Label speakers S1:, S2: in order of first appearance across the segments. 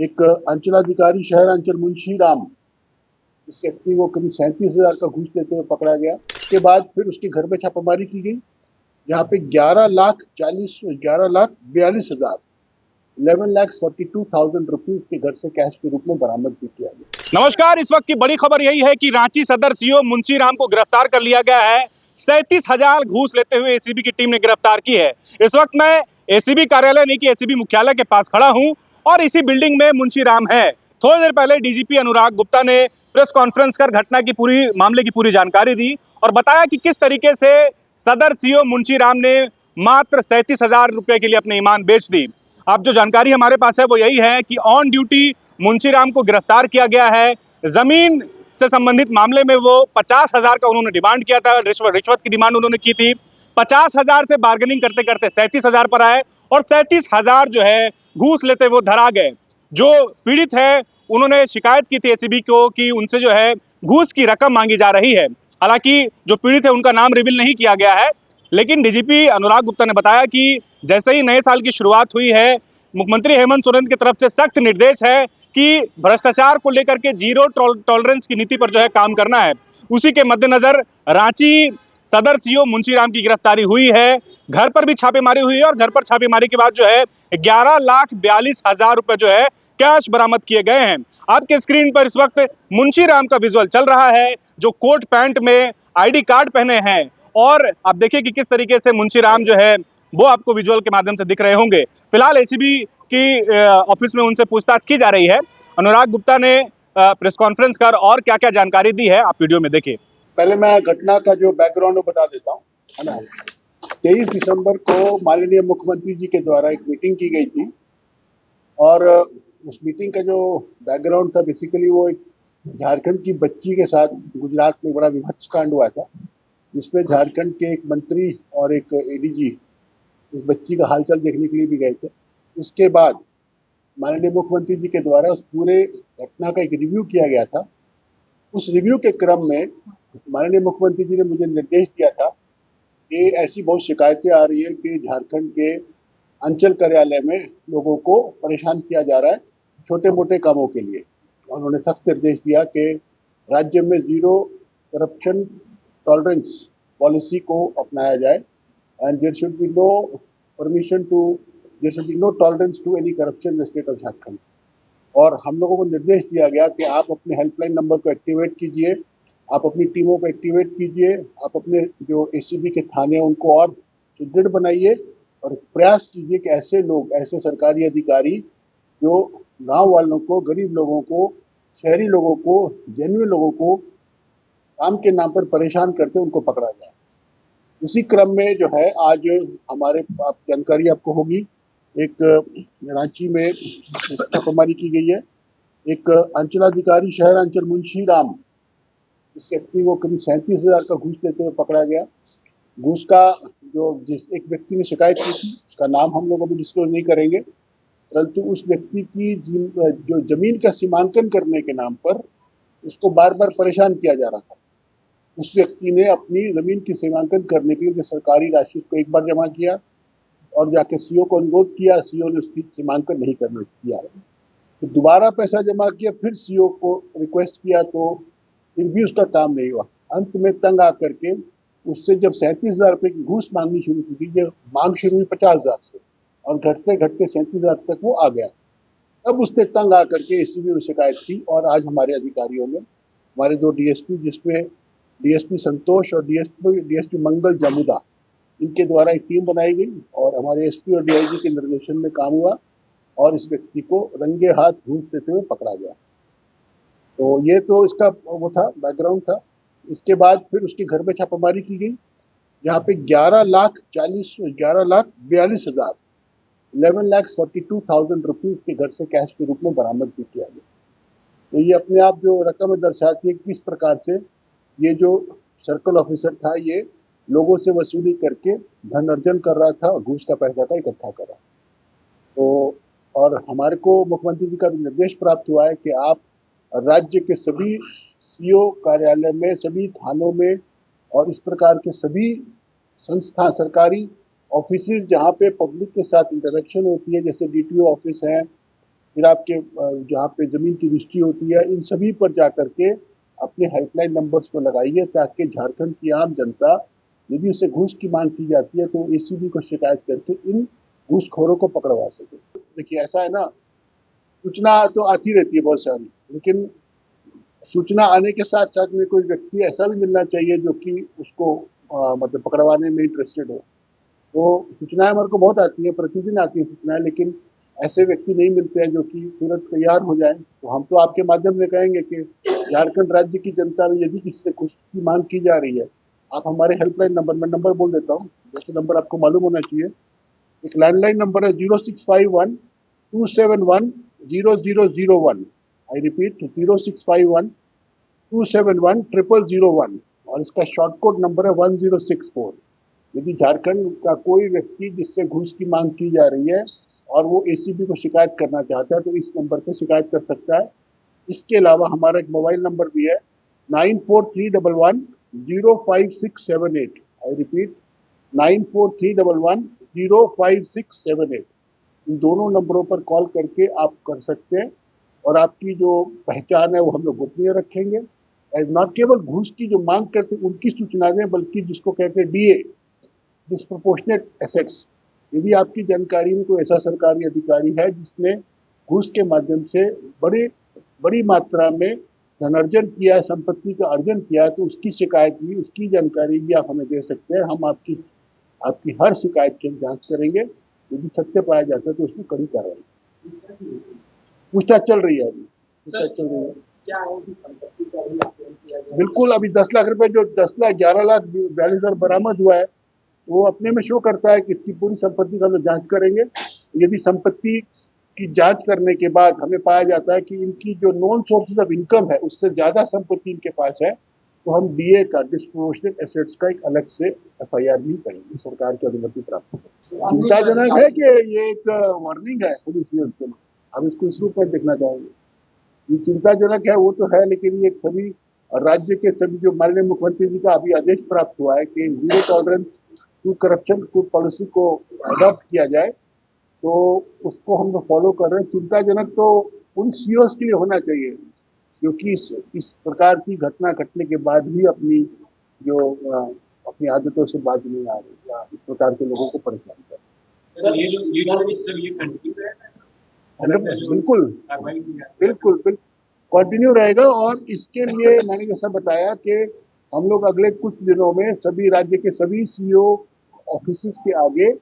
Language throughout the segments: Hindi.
S1: एक अंचलाधिकारी शहर अंचल मुंशी राम, इस व्यक्ति को करीब 37,000 का घूस लेते हुए पकड़ा गया। उसके बाद फिर उसके घर में छापामारी की गई, जहाँ पे 11,42,000 11,42,000 रुपीज के घर से कैश के रूप में बरामद किया गया।
S2: नमस्कार, इस वक्त की बड़ी खबर यही है कि रांची सदर सीओ मुंशी राम को गिरफ्तार कर लिया गया है। 37,000 घूस लेते हुए एसीबी की टीम ने गिरफ्तार की है। इस वक्त मैं एसीबी कार्यालय नहीं कि एसीबी मुख्यालय के पास खड़ा हूं और इसी बिल्डिंग में मुंशी राम है। थोड़ी देर पहले डीजीपी अनुराग गुप्ता ने प्रेस कॉन्फ्रेंस कर घटना की मामले की पूरी जानकारी दी और बताया कि किस तरीके से सदर सीओ मुंशी राम ने मात्र 37,000 रुपए के लिए अपनी ईमान बेच दी। अब जो जानकारी हमारे पास है वो यही है कि ऑन ड्यूटी मुंशी राम को गिरफ्तार किया गया है। जमीन से संबंधित मामले में वो 50,000 का उन्होंने डिमांड किया था, रिश्वत की डिमांड उन्होंने की थी। 50,000 से बार्गेनिंग करते करते 37,000 पर आए और 37,000 जो है घूस लेते वो धरा गए। जो पीड़ित है उन्होंने शिकायत की थी एसीबी को कि उनसे जो है घूस की रकम मांगी जा रही है। हालांकि जो पीड़ित है उनका नाम रिवील नहीं किया गया है, लेकिन डीजीपी अनुराग गुप्ता ने बताया कि जैसे ही नए साल की शुरुआत हुई है, मुख्यमंत्री हेमंत सोरेन की तरफ से सख्त निर्देश है कि भ्रष्टाचार को लेकर के जीरो टॉलरेंस की नीति पर जो है काम करना है। उसी के मद्देनजर रांची सदर सीओ मुंशी राम की गिरफ्तारी हुई है। घर पर भी छापेमारी हुई है और घर पर छापेमारी के बाद जो है 11,42,000 रुपए जो है कैश बरामद किए गए हैं। आपके स्क्रीन पर इस वक्त मुंशी राम का विजुअल चल रहा है, जो कोट पैंट में आईडी कार्ड पहने हैं। और आप देखिए कि किस तरीके से मुंशी राम जो है वो आपको विजुअल के माध्यम से दिख रहे होंगे। फिलहाल एसीबी की ऑफिस में उनसे पूछताछ की जा रही है। अनुराग गुप्ता ने प्रेस कॉन्फ्रेंस कर और क्या क्या जानकारी दी है, आप वीडियो में देखिए।
S1: पहले मैं घटना का जो बैकग्राउंड बता देता हूँ, है ना। 23 दिसंबर को माननीय मुख्यमंत्री जी के द्वारा एक मीटिंग की गई थी और उस मीटिंग का जो बैकग्राउंड था, बेसिकली वो एक झारखंड की बच्ची के साथ गुजरात में बड़ा विभत्स कांड हुआ था, जिसमें झारखंड के एक मंत्री और एक एडीजी इस बच्ची का हालचाल देखने के लिए भी गए थे। उसके बाद माननीय मुख्यमंत्री जी के द्वारा उस पूरे घटना का एक रिव्यू किया गया था। उस रिव्यू के क्रम में माननीय मुख्यमंत्री जी ने मुझे निर्देश दिया था कि ऐसी बहुत शिकायतें आ रही है कि झारखंड के अंचल कार्यालय में लोगों को परेशान किया जा रहा है छोटे मोटे कामों के लिए। उन्होंने सख्त निर्देश दिया कि राज्य में जीरो करप्शन टॉलरेंस पॉलिसी को अपनाया जाए and there should be no permission to there should be no tolerance to any corruption in the state of Jharkhand. और हम लोगों को निर्देश दिया गया कि आप अपने हेल्पलाइन नंबर को एक्टिवेट कीजिए, आप अपनी टीमों को एक्टिवेट कीजिए, आप अपने जो एसीबी के थाने हैं उनको और सुदृढ़ बनाइए और प्रयास कीजिए कि ऐसे लोग, ऐसे सरकारी अधिकारी जो गांव वालों को, गरीब लोगों को, शहरी लोगों को, जेन्युइन लोगों को काम के नाम पर परेशान करते हैं, उनको पकड़ा जाए। उसी क्रम में जो है आज हमारे जानकारी आपको होगी, एक रांची में छापेमारी की गई है। एक अंचलाधिकारी शहर अंचल मुंशी राम, इस व्यक्ति को करीब 37,000 का घूस लेते हुए पकड़ा गया। घूस का जिस एक व्यक्ति ने शिकायत की थी, उसका नाम हम लोग अभी डिस्क्लोज नहीं करेंगे, परंतु उस व्यक्ति की जो जमीन का सीमांकन करने के नाम पर उसको बार बार परेशान किया जा रहा था। उस व्यक्ति ने अपनी जमीन की सीमांकन करने के लिए जो सरकारी राशि को एक बार जमा किया और जाके सीओ को अनुरोध किया, सीओ ने उसकी सीमांकन नहीं करने दिया। तो दोबारा पैसा जमा किया, फिर सीओ को रिक्वेस्ट किया तो फिर भी उसका काम नहीं हुआ। अंत में तंग आकर के उससे जब 37,000 रुपये की घूस मांगनी शुरू की थी, जब मांग शुरू हुई 50,000 से और घटते घटते 37,000 तक वो आ गया। तब उसने तंग आकर के एसीबी में शिकायत की और आज हमारे अधिकारियों ने, हमारे दो डीएसपी, जिसमें डीएसपी संतोष और डीएसपी मंगल जामुदा, इनके द्वारा एक टीम बनाई गई और हमारे एसपी और डीआईजी के निर्देशन में काम हुआ और इस व्यक्ति को रंगे हाथ घूस देते हुए पकड़ा गया। तो ये तो इसका वो था, बैकग्राउंड था। इसके बाद फिर उसके घर में छापामारी की गई, जहाँ पे 11,42,000 11,42,000 रुपीज के घर से कैश के रूप में बरामद भी किया गया। तो ये अपने आप जो रकम दर्शाती है किस प्रकार से ये जो सर्कल ऑफिसर था, ये लोगों से वसूली करके धन अर्जन कर रहा था और घूस का पैसा का इकट्ठा कर रहा। तो और हमारे को मुख्यमंत्री जी का भी निर्देश प्राप्त हुआ है कि आप राज्य के सभी सीओ कार्यालय में, सभी थानों में और इस प्रकार के सभी संस्था, सरकारी ऑफिस जहाँ पे पब्लिक के साथ इंटरेक्शन होती है, जैसे डीटीओ ऑफिस है, फिर आपके जहाँ पे ज़मीन की रजिस्ट्री होती है, इन सभी पर जाकर के अपने हेल्पलाइन नंबर्स को लगाइए ताकि झारखंड की आम जनता यदि उससे घूस की मांग की जाती है तो एसीबी को शिकायत करके इन घूसखोरों को पकड़वा सके। देखिए ऐसा है ना, सूचना तो आती रहती है बहुत सारी, लेकिन सूचना आने के साथ साथ में कोई व्यक्ति ऐसा भी मिलना चाहिए जो कि उसको मतलब पकड़वाने में इंटरेस्टेड हो। तो सूचनाएं हमारे को बहुत आती है, प्रतिदिन आती है सूचनाएं, लेकिन ऐसे व्यक्ति नहीं मिलते हैं जो कि तुरंत तैयार हो जाए। तो हम तो आपके माध्यम से कहेंगे कि झारखंड राज्य की जनता में यदि किसी से कुछ की मांग की जा रही है, आप हमारे हेल्पलाइन नंबर, मैं नंबर बोल देता हूँ, जैसे नंबर आपको मालूम होना चाहिए। एक लैंडलाइन नंबर है 0651-271-0001। आई रिपीट 0651-271-0001 और इसका शॉर्ट कोड नंबर है 1064। यदि झारखंड का कोई व्यक्ति जिससे घूस की मांग की जा रही है और वो एसीबी को शिकायत करना चाहता है तो इस नंबर पर शिकायत कर सकता है। इसके अलावा हमारा एक मोबाइल नंबर भी है 9431105678। I repeat 9431105678। इन दोनों नंबरों पर कॉल करके आप कर सकते हैं और आपकी जो पहचान है वो हम लोग गोपनीय रखेंगे। न केवल घूस की जो मांग करते उनकी सूचना दें, बल्कि जिसको कहते हैं डीए, डिस्प्रोपोर्शनेट एसेट्स, यदि आपकी जानकारी में कोई ऐसा सरकारी अधिकारी है जिसने घूस के माध्यम से बड़ी मात्रा में धनार्जन किया है, संपत्ति का अर्जन किया है, तो उसकी शिकायत भी, उसकी जानकारी भी आप हमें दे सकते हैं। हम आपकी हर शिकायत की जांच करेंगे। यदि सत्य पाया जाता है तो उसमें कड़ी कार्रवाई। पूछताछ चल रही है, अभी पूछताछ चल रही है। बिल्कुल, अभी 10 लाख रुपए जो 11,42,000 बरामद हुआ है वो अपने में शो करता है कि इसकी पूरी संपत्ति का हम लोग जांच करेंगे। यदि संपत्ति की जांच करने के बाद हमें पाया जाता है कि इनकी जो नॉन सोर्सेज ऑफ इनकम है उससे ज्यादा संपत्ति इनके पास है, तो हम डीए का, डिस्प्रोपोर्शनेट एसेट्स का एक अलग से एफआईआर भी करेंगे सरकार की अनुमति प्राप्त कर। चिंताजनक है कि ये एक वार्निंग है सभी सीओ के लिए, हम इसको इस रूप में देखना चाहेंगे। ये चिंताजनक है वो तो है, लेकिन ये सभी राज्य के सभी जो माननीय मुख्यमंत्री जी का अभी आदेश प्राप्त हुआ है कि जीरो टॉलरेंस टू करप्शन को पॉलिसी को अडॉप्ट किया जाए, तो उसको हम लोग फॉलो कर रहे हैं। चिंताजनक तो उन सीओस के लिए होना चाहिए क्योंकि इस प्रकार की घटना घटने के बाद भी अपनी आदतों से बाज नहीं आ रही या इस प्रकार के लोगों को परेशान कर रहे हैं। बिल्कुल कंटिन्यू रहेगा और इसके लिए मैंने जैसा बताया कि हम लोग अगले कुछ दिनों में सभी राज्य के सभी सीओ ऑफिस के आगे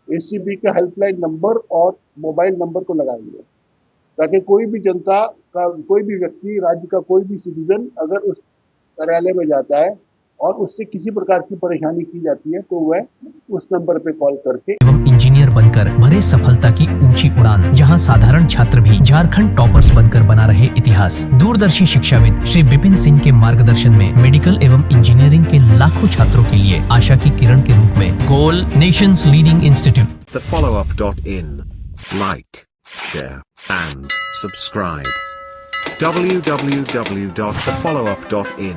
S1: एसीबी का हेल्पलाइन नंबर और मोबाइल नंबर को लगाएंगे ताकि कोई भी जनता का, कोई भी व्यक्ति, राज्य का कोई भी सिटीजन अगर उस कार्यालय में जाता है और उससे किसी प्रकार की परेशानी की जाती है तो वह उस नंबर पे कॉल करके
S3: एवं इंजीनियर बनकर भरे सफलता की ऊंची उड़ान, जहां साधारण छात्र भी झारखंड टॉपर्स बनकर बना रहे इतिहास। दूरदर्शी शिक्षाविद श्री विपिन सिंह के मार्गदर्शन में मेडिकल एवं इंजीनियरिंग के लाखों छात्रों के लिए आशा की किरण के रूप में goal nations leading institute.
S4: thefollowup.in. Like, share and subscribe. www.thefollowup.in